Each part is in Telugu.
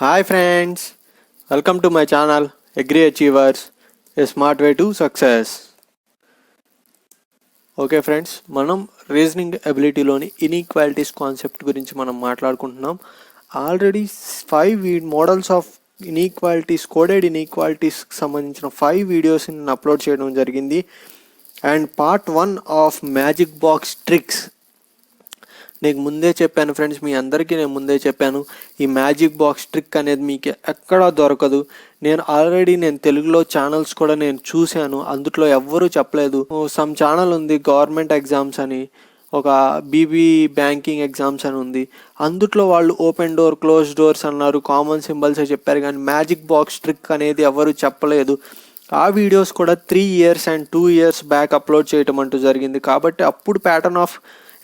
Hi friends, welcome to my channel Agri Achievers, a smart way to success. Okay friends, మనం రీజనింగ్ ఎబిలిటీలోని ఇన్ఈక్వాలిటీస్ కాన్సెప్ట్ గురించి మనం మాట్లాడుకుంటున్నాం. Already 5 models of inequalities, coded ఇన్ఈక్వాలిటీస్కి సంబంధించిన 5 వీడియోస్ని నేను అప్లోడ్ చేయడం జరిగింది. And part 1 of magic box tricks నీకు ముందే చెప్పాను ఫ్రెండ్స్, మీ అందరికీ నేను ముందే చెప్పాను, ఈ మ్యాజిక్ బాక్స్ ట్రిక్ అనేది మీకు ఎక్కడా దొరకదు. నేను తెలుగులో ఛానల్స్ కూడా నేను చూశాను, అందులో ఎవ్వరూ చెప్పలేదు. సమ్ ఛానల్ ఉంది గవర్నమెంట్ ఎగ్జామ్స్ అని, ఒక బీబీ బ్యాంకింగ్ ఎగ్జామ్స్ అని ఉంది, అందుట్లో వాళ్ళు ఓపెన్ డోర్ క్లోజ్ డోర్స్ అన్నారు, కామన్ సింబల్సే చెప్పారు, కానీ మ్యాజిక్ బాక్స్ ట్రిక్ అనేది ఎవరు చెప్పలేదు. ఆ వీడియోస్ కూడా 3 years and 2 years back upload చేయటం అంటూ జరిగింది. కాబట్టి అప్పుడు ప్యాటర్న్ ఆఫ్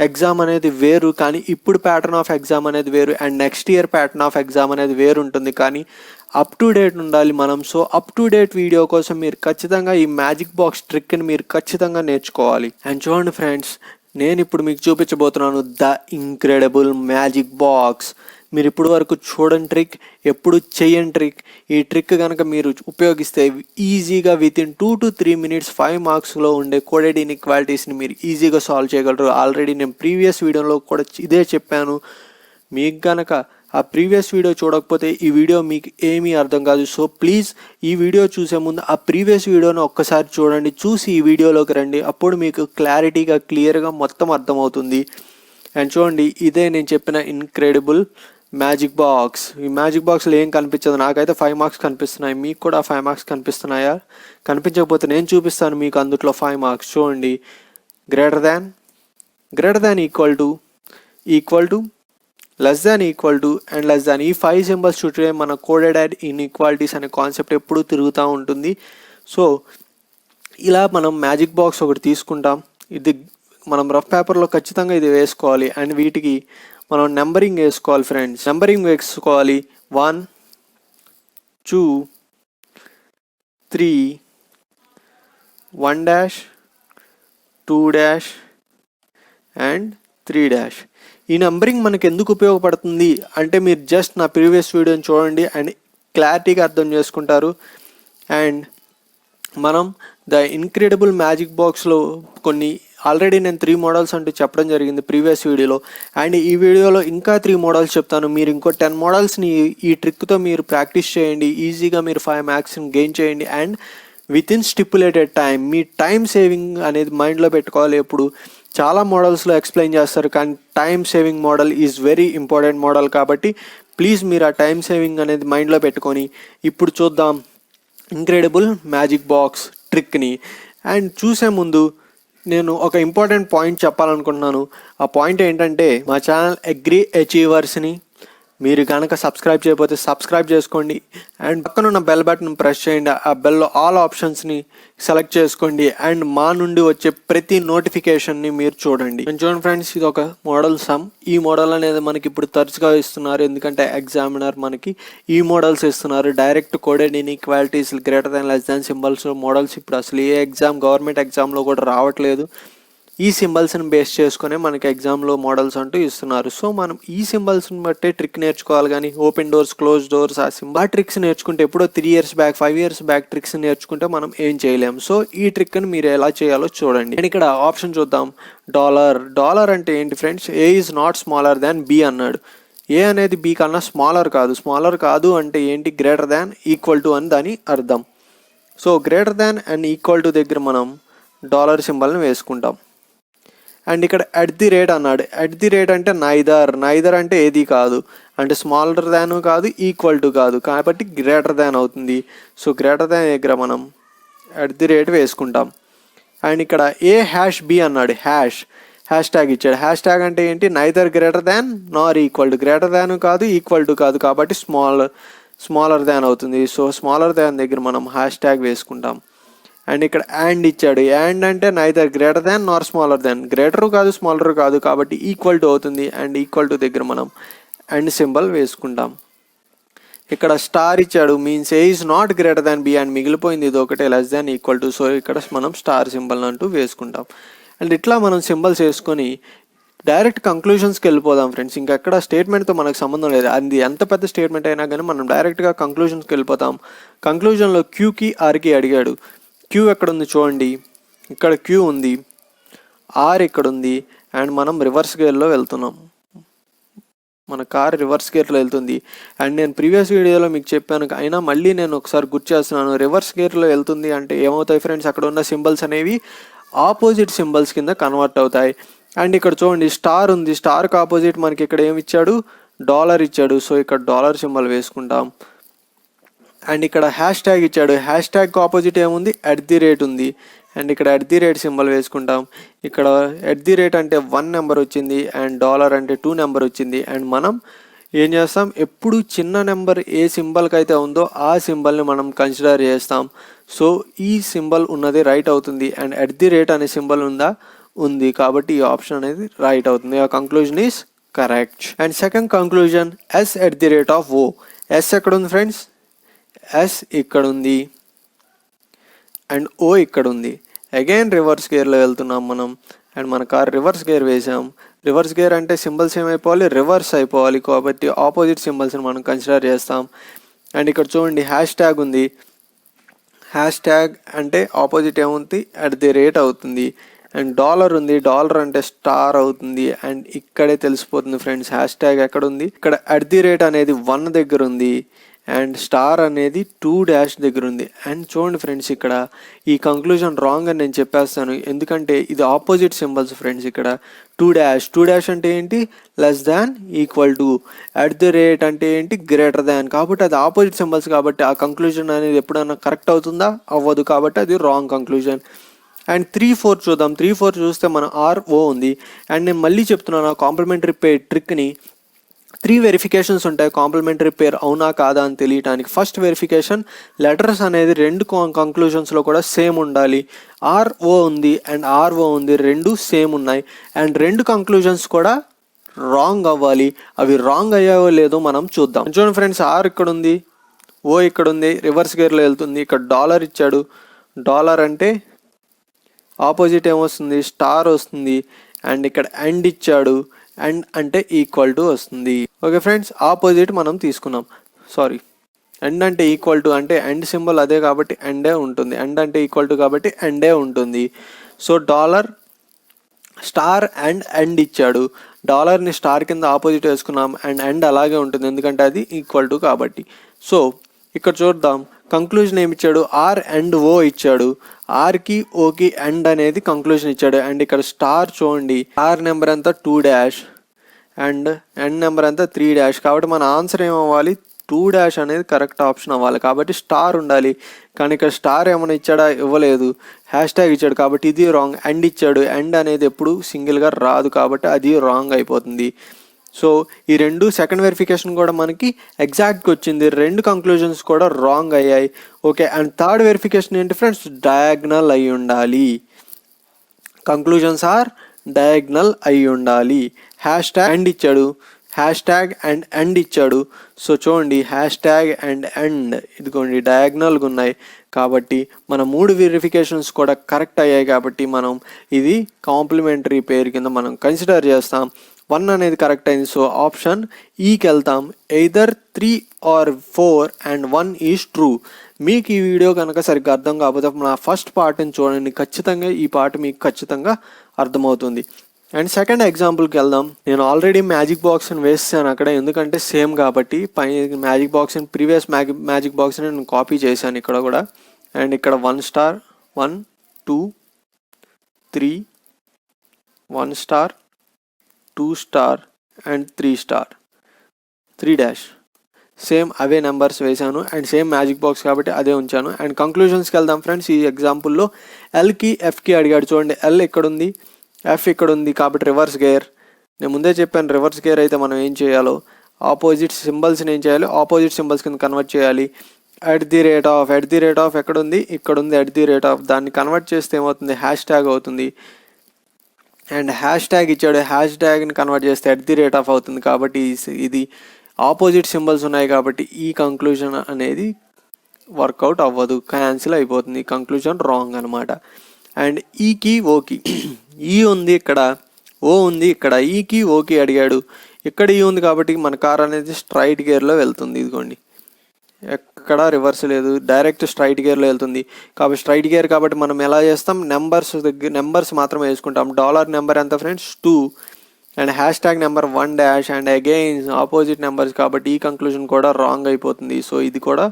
ఎగ్జామ్ అనేది వేరు, కానీ ఇప్పుడు ప్యాటర్న్ ఆఫ్ ఎగ్జామ్ అనేది వేరు, and next year pattern of exam అనేది వేరు ఉంటుంది. కానీ అప్ టు డేట్ ఉండాలి మనం. So up to date video కోసం మీరు ఖచ్చితంగా ఈ మ్యాజిక్ బాక్స్ ట్రిక్ని మీరు ఖచ్చితంగా నేర్చుకోవాలి. అండ్ చూడండి ఫ్రెండ్స్, నేను ఇప్పుడు మీకు చూపించబోతున్నాను ద ఇంక్రెడిబుల్ మ్యాజిక్ బాక్స్. మీరు ఇప్పుడు వరకు చూడని ట్రిక్, ఎప్పుడు చేయని ట్రిక్. ఈ ట్రిక్ కనుక మీరు ఉపయోగిస్తే ఈజీగా వితిన్ 2 to 3 minutes 5 మార్క్స్లో ఉండే కోడెడ్ ఇన్ఈక్వాలిటీస్ని మీరు ఈజీగా సాల్వ్ చేయగలరు. ఆల్రెడీ నేను ప్రీవియస్ వీడియోలో కూడా ఇదే చెప్పాను. మీకు కనుక ఆ ప్రీవియస్ వీడియో చూడకపోతే ఈ వీడియో మీకు ఏమీ అర్థం కాదు. సో ప్లీజ్ ఈ వీడియో చూసే ముందు ఆ ప్రీవియస్ వీడియోని ఒక్కసారి చూడండి, చూసి ఈ వీడియోలోకి రండి. అప్పుడు మీకు క్లారిటీగా క్లియర్గా మొత్తం అర్థమవుతుంది. అండ్ చూడండి, ఇదే నేను చెప్పిన ఇన్క్రెడిబుల్ మ్యాజిక్ బాక్స్. ఈ మ్యాజిక్ బాక్స్లో ఏం కనిపించదు, నాకైతే 5 మార్క్స్ కనిపిస్తున్నాయి, మీకు కూడా 5 మార్క్స్ కనిపిస్తున్నాయా? కనిపించకపోతే నేను చూపిస్తాను మీకు అందులో 5 మార్క్స్. చూడండి, greater than equal to less than equal to and less than. ఈ 5 సింబల్స్ చుట్టూ మన కోడెడ్ ఇన్ఈక్వాలిటీస్ అనే కాన్సెప్ట్ ఎప్పుడూ తిరుగుతూ ఉంటుంది. సో ఇలా మనం మ్యాజిక్ బాక్స్ ఒకటి తీసుకుంటాం. ఇది మనం రఫ్ పేపర్లో ఖచ్చితంగా ఇది వేసుకోవాలి. అండ్ వీటికి మనం నెంబరింగ్ వేసుకోవాలి ఫ్రెండ్స్. నెంబరింగ్ వేసుకోవాలి 1, 2, 3, 1 2 అండ్ 3. ఈ నెంబరింగ్ మనకు ఎందుకు ఉపయోగపడుతుంది అంటే, మీరు జస్ట్ నా ప్రీవియస్ వీడియోని చూడండి అండ్ క్లారిటీగా అర్థం చేసుకుంటారు. అండ్ మనం ద ఇన్క్రెడిబుల్ మ్యాజిక్ బాక్స్లో కొన్ని ఆల్రెడీ నేను 3 మోడల్స్ అంటూ చెప్పడం జరిగింది ప్రీవియస్ వీడియోలో. అండ్ ఈ వీడియోలో ఇంకా 3 మోడల్స్ చెప్తాను. మీరు ఇంకో 10 మోడల్స్ని ఈ ట్రిక్తో మీరు ప్రాక్టీస్ చేయండి. ఈజీగా మీరు 5 మార్క్స్ని గెయిన్ చేయండి. And within stipulated time. Me time saving అనేది మైండ్లో పెట్టుకోవాలి. ఎప్పుడు చాలా మోడల్స్లో ఎక్స్ప్లెయిన్ చేస్తారు, కానీ time saving model is very important model. కాబట్టి ప్లీజ్ మీరు ఆ టైం సేవింగ్ అనేది మైండ్లో పెట్టుకొని ఇప్పుడు చూద్దాం ఇంక్రెడిబుల్ మ్యాజిక్ బాక్స్ ట్రిక్ని. అండ్ చూసే ముందు నేను ఒక ఇంపార్టెంట్ పాయింట్ చెప్పాలనుకుంటున్నాను. ఆ పాయింట్ ఏంటంటే, మా ఛానల్ అగ్రి అచీవర్స్ని మీరు కనుక సబ్స్క్రైబ్ చేయకపోతే సబ్స్క్రైబ్ చేసుకోండి. అండ్ పక్కన ఉన్న బెల్ బటన్ ప్రెస్ చేయండి. ఆ బెల్లో ఆల్ ఆప్షన్స్ని సెలెక్ట్ చేసుకోండి. అండ్ మా నుండి వచ్చే ప్రతి నోటిఫికేషన్ని మీరు చూడండి. చూడండి ఫ్రెండ్స్, ఇది ఒక మోడల్ సమ్. ఈ మోడల్ అనేది మనకి ఇప్పుడు తరచుగా ఇస్తున్నారు, ఎందుకంటే ఎగ్జామినర్ మనకి ఈ మోడల్స్ ఇస్తున్నారు. Direct coded inequalities, greater than less than symbols models ఇప్పుడు అసలు ఏ గవర్నమెంట్ ఎగ్జామ్లో కూడా రావట్లేదు. ఈ సింబల్స్ని బేస్ చేసుకునే మనకి ఎగ్జామ్లో మోడల్స్ అంటూ ఇస్తున్నారు. సో మనం ఈ సింబల్స్ని బట్టే ట్రిక్ నేర్చుకోవాలి. కానీ ఓపెన్ డోర్స్ క్లోజ్ డోర్స్ ఆ ట్రిక్స్ నేర్చుకుంటే ఎప్పుడో 3 years back 5 years back tricks నేర్చుకుంటే మనం ఏం చేయలేము. సో ఈ ట్రిక్ని మీరు ఎలా చేయాలో చూడండి. నేను ఇక్కడ ఆప్షన్ చూద్దాం. డాలర్ అంటే ఏంటి friends? A is not smaller than B అన్నాడు. ఏ అనేది బి కన్నా స్మాలర్ కాదు అంటే ఏంటి? గ్రేటర్ దాన్ ఈక్వల్ టు అని దాని అర్థం. So greater than and equal to దగ్గర మనం డాలర్ సింబల్ని వేసుకుంటాం. అండ్ ఇక్కడ అట్ ది రేట్ అన్నాడు. అట్ ది రేట్ అంటే నైదర్ అంటే ఏది కాదు, అంటే స్మాలర్ దాన్ కాదు, ఈక్వల్ టు కాదు, కాబట్టి గ్రేటర్ దాన్ అవుతుంది. సో గ్రేటర్ దాన్ దగ్గర మనం అట్ ది రేట్ వేసుకుంటాం. అండ్ ఇక్కడ ఏ హ్యాష్ బి అన్నాడు. హ్యాష్ ట్యాగ్ ఇచ్చాడు. హ్యాష్ ట్యాగ్ అంటే ఏంటి? Neither greater than Nar equal to. Greater than కాదు, ఈక్వల్ టు కాదు, కాబట్టి స్మాలర్ దాన్ అవుతుంది. సో స్మాలర్ దాన్ దగ్గర మనం హ్యాష్ ట్యాగ్ వేసుకుంటాం. అండ్ ఇక్కడ యాండ్ ఇచ్చాడు. యాండ్ అంటే neither greater than nor smaller than. Greater కాదు, స్మాలర్ కాదు, కాబట్టి ఈక్వల్ టు అవుతుంది. అండ్ ఈక్వల్ టు దగ్గర మనం అండ్ సింబల్ వేసుకుంటాం. ఇక్కడ స్టార్ ఇచ్చాడు, means A is not greater than B and మిగిలిపోయింది ఇది ఒకటే less than equal to. So ఇక్కడ మనం స్టార్ సింబల్ అంటూ వేసుకుంటాం. అండ్ ఇట్లా మనం సింబల్స్ వేసుకొని డైరెక్ట్ కంక్లూషన్స్కి వెళ్ళిపోదాం ఫ్రెండ్స్. ఇంకెక్కడ స్టేట్మెంట్తో మనకు సంబంధం లేదు. అది ఎంత పెద్ద స్టేట్మెంట్ అయినా కానీ మనం డైరెక్ట్గా కంక్లూషన్స్కి వెళ్ళిపోతాం. కంక్లూజన్లో క్యూకి ఆర్కి అడిగాడు. క్యూ ఎక్కడ ఉంది చూడండి, ఇక్కడ క్యూ ఉంది, ఆర్ ఇక్కడ ఉంది, అండ్ మనం రివర్స్ గేర్లో వెళ్తున్నాం. మన కార్ రివర్స్ గేర్లో వెళ్తుంది. అండ్ నేను ప్రీవియస్ వీడియోలో మీకు చెప్పాను, అయినా మళ్ళీ నేను ఒకసారి గుర్తు చేస్తున్నాను. రివర్స్ గేర్లో వెళ్తుంది అంటే ఏమవుతాయి ఫ్రెండ్స్, అక్కడ ఉన్న సింబల్స్ అనేవి ఆపోజిట్ సింబల్స్ కింద కన్వర్ట్ అవుతాయి. అండ్ ఇక్కడ చూడండి స్టార్ ఉంది, స్టార్కి ఆపోజిట్ మనకి ఇక్కడ ఏమి ఇచ్చాడు, డాలర్ ఇచ్చాడు. సో ఇక్కడ డాలర్ సింబల్ వేసుకుంటాం. అండ్ ఇక్కడ హ్యాష్ ట్యాగ్ ఇచ్చాడు, హ్యాష్ ట్యాగ్కి ఆపోజిట్ ఏముంది, @ ఉంది. అండ్ ఇక్కడ @ సింబల్ వేసుకుంటాం. ఇక్కడ @ అంటే 1 నెంబర్ వచ్చింది, అండ్ డాలర్ అంటే 2 నెంబర్ వచ్చింది. అండ్ మనం ఏం చేస్తాం, ఎప్పుడు చిన్న నెంబర్ ఏ సింబల్కి అయితే ఉందో ఆ సింబల్ని మనం కన్సిడర్ చేస్తాం. సో ఈ సింబల్ ఉన్నది రైట్ అవుతుంది. అండ్ @ అనే సింబల్ ఉంది కాబట్టి ఈ ఆప్షన్ అనేది రైట్ అవుతుంది. ఆ conclusion is correct. And second conclusion, S@O. S ఎక్కడ ఉంది ఫ్రెండ్స్, ఎస్ ఇక్కడ ఉంది అండ్ ఓ ఇక్కడ ఉంది. అగైన్ రివర్స్ గేర్లో వెళ్తున్నాం మనం. అండ్ మన కార్ రివర్స్ గేర్ వేసాం. రివర్స్ గేర్ అంటే సింబల్స్ ఏమైపోవాలి, రివర్స్ అయిపోవాలి. కాబట్టి ఆపోజిట్ సింబల్స్ని మనం కన్సిడర్ చేస్తాం. అండ్ ఇక్కడ చూడండి హ్యాష్ ట్యాగ్ ఉంది, హ్యాష్ ట్యాగ్ అంటే ఆపోజిట్ ఏముంది, @ అవుతుంది. అండ్ డాలర్ ఉంది, డాలర్ అంటే స్టార్ అవుతుంది. అండ్ ఇక్కడే తెలిసిపోతుంది ఫ్రెండ్స్ హ్యాష్ ట్యాగ్ ఎక్కడ ఉంది. ఇక్కడ @ అనేది 1 దగ్గర ఉంది, అండ్ స్టార్ అనేది 2 దగ్గర ఉంది. అండ్ చూడండి ఫ్రెండ్స్, ఇక్కడ ఈ కంక్లూజన్ రాంగ్ అని నేను చెప్పేస్తాను, ఎందుకంటే ఇది ఆపోజిట్ సింబల్స్ ఫ్రెండ్స్. ఇక్కడ 2 అంటే ఏంటి, <= @ అంటే ఏంటి, గ్రేటర్. కాబట్టి అది ఆపోజిట్ సింబల్స్ కాబట్టి ఆ కంక్లూజన్ అనేది ఎప్పుడైనా కరెక్ట్ అవుతుందా, అవ్వదు. కాబట్టి అది రాంగ్ కంక్లూజన్. అండ్ 3, 4 చూద్దాం. 3, 4 చూస్తే మన RO ఉంది. అండ్ నేను మళ్ళీ చెప్తున్నాను కాంప్లిమెంటరీ పేర్ ట్రిక్ని. 3 వెరిఫికేషన్స్ ఉంటాయి కాంప్లిమెంటరీ పేర్ అవునా కాదా అని తెలియటానికి. ఫస్ట్ వెరిఫికేషన్, లెటర్స్ అనేది 2 కంక్లూజన్స్లో కూడా సేమ్ ఉండాలి. RO ఉంది అండ్ RO ఉంది, 2 సేమ్ ఉన్నాయి. అండ్ 2 కంక్లూజన్స్ కూడా రాంగ్ అవ్వాలి. అవి రాంగ్ అయ్యావో లేదో మనం చూద్దాం. చూడండి ఫ్రెండ్స్, ఆర్ ఇక్కడ ఉంది, ఓ ఇక్కడ ఉంది, రివర్స్ గేర్లో వెళ్తుంది. ఇక్కడ డాలర్ ఇచ్చాడు, డాలర్ అంటే ఆపోజిట్ ఏమొస్తుంది, స్టార్ వస్తుంది. అండ్ ఇక్కడ అండ్ ఇచ్చాడు, అండ్ అంటే = వస్తుంది. ఓకే ఫ్రెండ్స్, ఆపోజిట్ మనం తీసుకున్నాం. సారీ, అండ్ అంటే = అంటే అండ్ సింబల్ అదే కాబట్టి అండే ఉంటుంది. అండ్ అంటే = కాబట్టి అండే ఉంటుంది. So dollar, star and and ఇచ్చాడు. డాలర్ని స్టార్ కింద ఆపోజిట్ వేసుకున్నాం. అండ్ అలాగే ఉంటుంది ఎందుకంటే అది = కాబట్టి. సో ఇక్కడ చూద్దాం, కంక్లూజన్ ఏమి ఇచ్చాడు, ఆర్ అండ్ ఓ ఇచ్చాడు. ఆర్కి ఓకి అండ్ అనేది కంక్లూజన్ ఇచ్చాడు. అండ్ ఇక్కడ స్టార్ చూడండి, ఆర్ నెంబర్ అంతా 2 అండ్ ఎండ్ నెంబర్ అంతా 3 కాబట్టి మన ఆన్సర్ ఏమవ్వాలి, 2 అనేది కరెక్ట్ ఆప్షన్ అవ్వాలి. కాబట్టి స్టార్ ఉండాలి. కానీ ఇక్కడ స్టార్ ఏమైనా ఇచ్చాడా, ఇవ్వలేదు. హ్యాష్ ట్యాగ్ ఇచ్చాడు కాబట్టి ఇది రాంగ్. అండ్ ఇచ్చాడు, అండ్ అనేది ఎప్పుడు సింగిల్గా రాదు కాబట్టి అది రాంగ్ అయిపోతుంది. సో ఈ 2 సెకండ్ వెరిఫికేషన్ కూడా మనకి ఎగ్జాక్ట్గా వచ్చింది. 2 కంక్లూజన్స్ కూడా రాంగ్ అయ్యాయి. ఓకే, అండ్ థర్డ్ వెరిఫికేషన్ ఏంటి ఫ్రెండ్స్, డయాగ్నల్ అయి ఉండాలి. కంక్లూజన్స్ ఆర్ డయాగ్నల్ అయి ఉండాలి. హ్యాష్ ట్యాగ్ అండ్ ఇచ్చాడు, హ్యాష్ ట్యాగ్ అండ్ అండ్ ఇచ్చాడు. సో చూడండి, హ్యాష్ ట్యాగ్ అండ్ అండ్ ఇదిగోండి డయాగ్నల్గా ఉన్నాయి. కాబట్టి మన 3 వెరిఫికేషన్స్ కూడా కరెక్ట్ అయ్యాయి. కాబట్టి మనం ఇది కాంప్లిమెంటరీ పేరు కింద మనం కన్సిడర్ చేస్తాం. 1 అనేది కరెక్ట్ అయింది. సో ఆప్షన్ ఈకి వెళ్తాం. Either 3 or 4 and 1 is true. మీకు ఈ వీడియో కనుక సరిగ్గా అర్థం కాకపోతే నా ఫస్ట్ పార్ట్ని చూడండి, ఖచ్చితంగా ఈ పార్ట్ మీకు ఖచ్చితంగా అర్థమవుతుంది. అండ్ సెకండ్ ఎగ్జాంపుల్కి వెళ్దాం. నేను ఆల్రెడీ మ్యాజిక్ బాక్స్ని వేసాను అక్కడ, ఎందుకంటే సేమ్ కాబట్టి. మ్యాజిక్ బాక్స్ని ప్రీవియస్ మ్యాజిక్ బాక్స్ని నేను కాపీ చేశాను ఇక్కడ కూడా. అండ్ ఇక్కడ 1 star, 1 2 3, 1 star, 2 star and 3 star, 3 same away numbers వేశాను. అండ్ సేమ్ మ్యాజిక్ బాక్స్ కాబట్టి అదే ఉంచాను. అండ్ కంక్లూజన్స్కి వెళ్దాం ఫ్రెండ్స్. ఈ ఎగ్జాంపుల్లో ఎల్కి ఎఫ్కి అడిగాడు. చూడండి, ఎల్ ఇక్కడ ఉంది, ఎఫ్ ఇక్కడ ఉంది కాబట్టి రివర్స్ గేర్. నేను ముందే చెప్పాను రివర్స్ గేర్ అయితే మనం ఏం చేయాలో, ఆపోజిట్ సింబల్స్ని ఏం చేయాలి, ఆపోజిట్ సింబల్స్ కింద కన్వర్ట్ చేయాలి. @ ఎక్కడ ఉంది, ఇక్కడ ఉంది. @ దాన్ని కన్వర్ట్ చేస్తే ఏమవుతుంది, హ్యాష్ ట్యాగ్ అవుతుంది. అండ్ హ్యాష్ ట్యాగ్ ఇచ్చాడు, హ్యాష్ ట్యాగ్ని కన్వర్ట్ చేస్తే @ అవుతుంది. కాబట్టి ఇది ఆపోజిట్ సింబల్స్ ఉన్నాయి కాబట్టి ఈ కంక్లూజన్ అనేది వర్కౌట్ అవ్వదు, క్యాన్సిల్ అయిపోతుంది. కంక్లూజన్ రాంగ్ అనమాట. అండ్ ఈకి ఓకి, ఈ ఉంది ఇక్కడ, ఓ ఉంది ఇక్కడ, ఈకి ఓకి అడిగాడు. ఇక్కడ ఈ ఉంది కాబట్టి మన కార్ అనేది స్ట్రైట్ గేర్లో వెళ్తుంది. ఇదిగోండి, ఎక్కడ రివర్స్ లేదు, డైరెక్ట్ స్ట్రైట్ గేర్లో వెళ్తుంది. కాబట్టి స్ట్రైట్ గేర్ కాబట్టి మనం ఎలా చేస్తాం, నెంబర్స్ మాత్రమే వేసుకుంటాం. డాలర్ నెంబర్ ఎంత friends, 2 and hash tag number 1 and again opposite numbers కాబట్టి ఈ కంక్లూజన్ కూడా రాంగ్ అయిపోతుంది. సో ఇది కూడా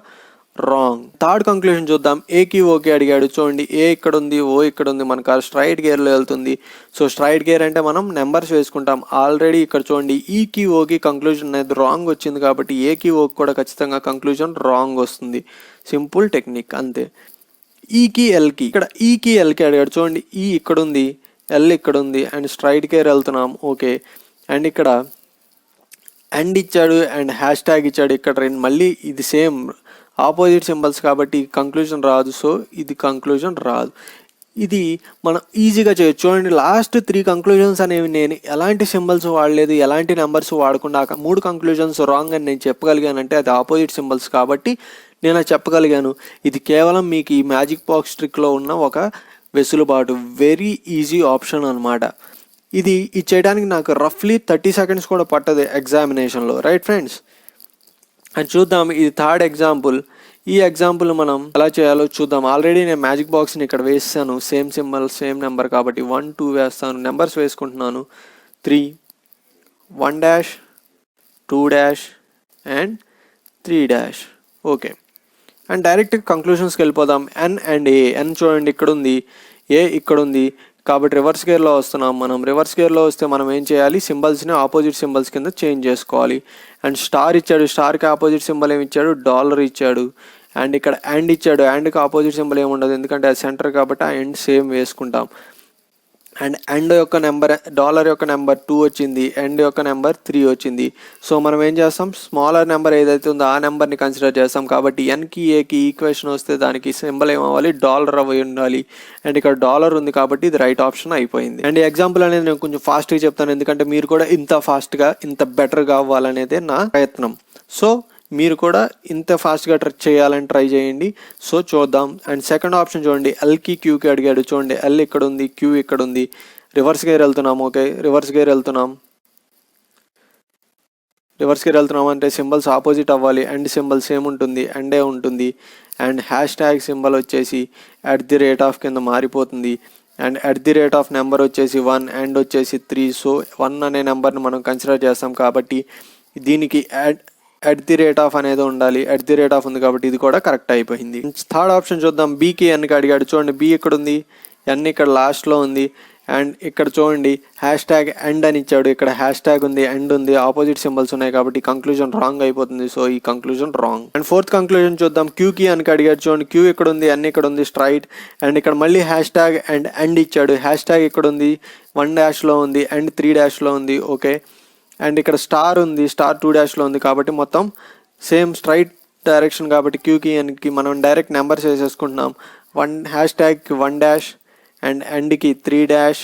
రాంగ్. థర్డ్ కంక్లూజన్ చూద్దాం. ఏకి ఓకే అడిగాడు. చూడండి, ఏ ఇక్కడ ఉంది, ఓ ఇక్కడ ఉంది, మన కార్ స్ట్రైట్ గేర్లో వెళ్తుంది. సో స్ట్రైట్ గేర్ అంటే మనం నెంబర్స్ వేసుకుంటాం. ఆల్రెడీ ఇక్కడ చూడండి, ఈకి ఓకి కంక్లూజన్ అనేది రాంగ్ వచ్చింది కాబట్టి ఏకి ఓకి కూడా ఖచ్చితంగా కంక్లూజన్ రాంగ్ వస్తుంది. సింపుల్ టెక్నిక్ అంతే. ఈకి ఎల్కి, ఇక్కడ ఈకి ఎల్కి అడిగాడు. చూడండి, ఈ ఇక్కడ ఉంది, ఎల్ ఇక్కడ ఉంది అండ్ స్ట్రైట్ గేర్ వెళ్తున్నాం. ఓకే, అండ్ ఇక్కడ అండ్ ఇచ్చాడు అండ్ హ్యాష్ ట్యాగ్ ఇచ్చాడు. ఇక్కడ మళ్ళీ ఇది సేమ్ ఆపోజిట్ సింబల్స్ కాబట్టి కంక్లూజన్ రాదు. సో ఇది కంక్లూజన్ రాదు. ఇది మనం ఈజీగా చేయొచ్చు. చూడండి, లాస్ట్ 3 కంక్లూజన్స్ అనేవి నేను ఎలాంటి సింబల్స్ వాడలేదు, ఎలాంటి నెంబర్స్ వాడకుండా 3 కంక్లూజన్స్ రాంగ్ అని నేను చెప్పగలిగానంటే అది ఆపోజిట్ సింబల్స్ కాబట్టి నేను అది చెప్పగలిగాను. ఇది కేవలం మీకు ఈ మ్యాజిక్ బాక్స్ ట్రిక్లో ఉన్న ఒక వెసులుబాటు, వెరీ ఈజీ ఆప్షన్ అనమాట. ఇది చేయడానికి నాకు రఫ్లీ 30 సెకండ్స్ కూడా పట్టదు ఎగ్జామినేషన్లో, రైట్ ఫ్రెండ్స్. అండ్ చూద్దాం, ఇది థర్డ్ ఎగ్జాంపుల్. ఈ ఎగ్జాంపుల్ మనం ఎలా చేయాలో చూద్దాం. ఆల్రెడీ నేను మ్యాజిక్ బాక్స్ని ఇక్కడ వేసాను, సేమ్ సింబల్ సేమ్ నెంబర్ కాబట్టి 1 2 వేస్తాను. నెంబర్స్ వేసుకుంటున్నాను, 3 1 2 అండ్ 3 ఓకే. అండ్ డైరెక్ట్ కంక్లూషన్స్కి వెళ్ళిపోదాం. ఎన్ అండ్ ఏ. ఎన్ చూడండి ఇక్కడ ఉంది, ఏ ఇక్కడ ఉంది కాబట్టి రివర్స్ గేర్లో వస్తున్నాం. మనం రివర్స్ గేర్లో వస్తే మనం ఏం చేయాలి, సింబల్స్ని ఆపోజిట్ సింబల్స్ కింద చేంజ్ చేసుకోవాలి. అండ్ స్టార్ ఇచ్చాడు, స్టార్కి ఆపోజిట్ సింబల్ ఏమి ఇచ్చాడు, డాలర్ ఇచ్చాడు. అండ్ ఇక్కడ అండ్ ఇచ్చాడు, అండ్కి ఆపోజిట్ సింబల్ ఏమి ఉండదు ఎందుకంటే అది సెంటర్ కాబట్టి ఆ అండ్ సేమ్ వేసుకుంటాం. అండ్ యొక్క నెంబర్, డాలర్ యొక్క నెంబర్ 2 వచ్చింది, అండ్ యొక్క నెంబర్ 3 వచ్చింది. సో మనం ఏం చేస్తాం, స్మాలర్ నెంబర్ ఏదైతే ఉందో ఆ నెంబర్ని కన్సిడర్ చేస్తాం. కాబట్టి ఎన్కి ఏకి ఈక్వేషన్ వస్తే దానికి సింబల్ ఏమవ్వాలి, డాలర్ అవి ఉండాలి. అండ్ ఇక్కడ డాలర్ ఉంది కాబట్టి ఇది రైట్ ఆప్షన్ అయిపోయింది. అండ్ ఈ ఎగ్జాంపుల్ అనేది నేను కొంచెం ఫాస్ట్గా చెప్తాను ఎందుకంటే మీరు కూడా ఇంత ఫాస్ట్గా ఇంత బెటర్గా అవ్వాలనేదే నా ప్రయత్నం. సో మీరు కూడా ఇంత ఫాస్ట్గా చేయాలని ట్రై చేయండి. సో చూద్దాం. అండ్ సెకండ్ ఆప్షన్ చూడండి, ఎల్కి క్యూకి అడిగాడు. చూడండి, ఎల్ ఇక్కడ ఉంది, క్యూ ఇక్కడ ఉంది, రివర్స్ గేర్ వెళ్తున్నాం. ఓకే, రివర్స్ గేర్ వెళ్తున్నాం అంటే సింబల్స్ ఆపోజిట్ అవ్వాలి. అండ్ సింబల్ సేమ్ ఉంటుంది, అండే ఉంటుంది. అండ్ హ్యాష్ ట్యాగ్ సింబల్ వచ్చేసి @ కింద మారిపోతుంది. అండ్ @ నెంబర్ వచ్చేసి 1 అండ్ వచ్చేసి 3. సో 1 అనే నెంబర్ని మనం కన్సిడర్ చేస్తాం కాబట్టి దీనికి @ అనేది ఉండాలి. @ ఉంది కాబట్టి ఇది కూడా కరెక్ట్ అయిపోయింది. థర్డ్ ఆప్షన్ చూద్దాం. బీకి ఎన్కి అడిగాడు. చూడండి, బి ఇక్కడ ఉంది, ఎన్ ఇక్కడ లాస్ట్లో ఉంది. అండ్ ఇక్కడ చూడండి, హ్యాష్ ట్యాగ్ అండ్ అని ఇచ్చాడు. ఇక్కడ హ్యాష్ ట్యాగ్ ఉంది, అండ్ ఉంది, ఆపోజిట్ సింబల్స్ ఉన్నాయి కాబట్టి కంక్లూజన్ రాంగ్ అయిపోతుంది. సో ఈ conclusion wrong. And fourth conclusion చూద్దాం. క్యూకి ఎన్కి అడిగాడు. చూడండి, క్యూ ఇక్కడ ఉంది, ఎన్ ఇక్కడ ఉంది స్ట్రైట్. అండ్ ఇక్కడ మళ్ళీ హ్యాష్ ట్యాగ్ అండ్ ఇచ్చాడు. హ్యాష్ ట్యాగ్ ఇక్కడ ఉంది, 1 ఉంది, అండ్ 3 ఉంది. ఓకే, అండ్ ఇక్కడ స్టార్ ఉంది, స్టార్ 2 ఉంది కాబట్టి మొత్తం సేమ్ స్ట్రైట్ డైరెక్షన్ కాబట్టి క్యూకి ఎన్కి మనం డైరెక్ట్ నెంబర్స్ వేసేసుకుంటున్నాం. హ్యాష్ ట్యాగ్కి 1 అండ్ ఎండ్కి 3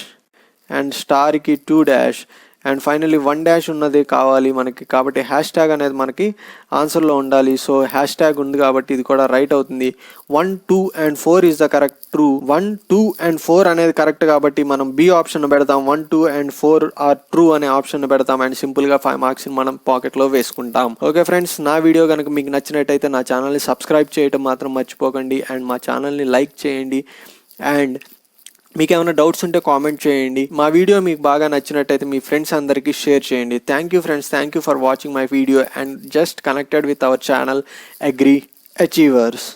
అండ్ స్టార్కి 2 అండ్ ఫైనల్లీ 1 ఉన్నది కావాలి మనకి కాబట్టి హ్యాష్ ట్యాగ్ అనేది మనకి ఆన్సర్లో ఉండాలి. సో హ్యాష్ ట్యాగ్ ఉంది కాబట్టి ఇది కూడా రైట్ అవుతుంది. 1 2 and 4 is the correct true. 1 2 and 4 అనేది కరెక్ట్ కాబట్టి మనం బి ఆప్షన్ పెడతాం. 1 2 అండ్ 4 ఆర్ ట్రూ అనే ఆప్షన్ పెడతాం అండ్ సింపుల్గా 5 మార్క్స్ని మనం పాకెట్లో వేసుకుంటాం. ఓకే ఫ్రెండ్స్, నా వీడియో కనుక మీకు నచ్చినట్టయితే నా ఛానల్ని సబ్స్క్రైబ్ చేయడం మాత్రం మర్చిపోకండి. అండ్ మా ఛానల్ని లైక్ చేయండి. అండ్ మీకు ఏమైనా డౌట్స్ ఉంటే కామెంట్ చేయండి. మా వీడియో మీకు బాగా నచ్చినట్టయితే మీ ఫ్రెండ్స్ అందరికీ షేర్ చేయండి. Thank you friends, thank you for watching my video and just connected with our channel agri achievers.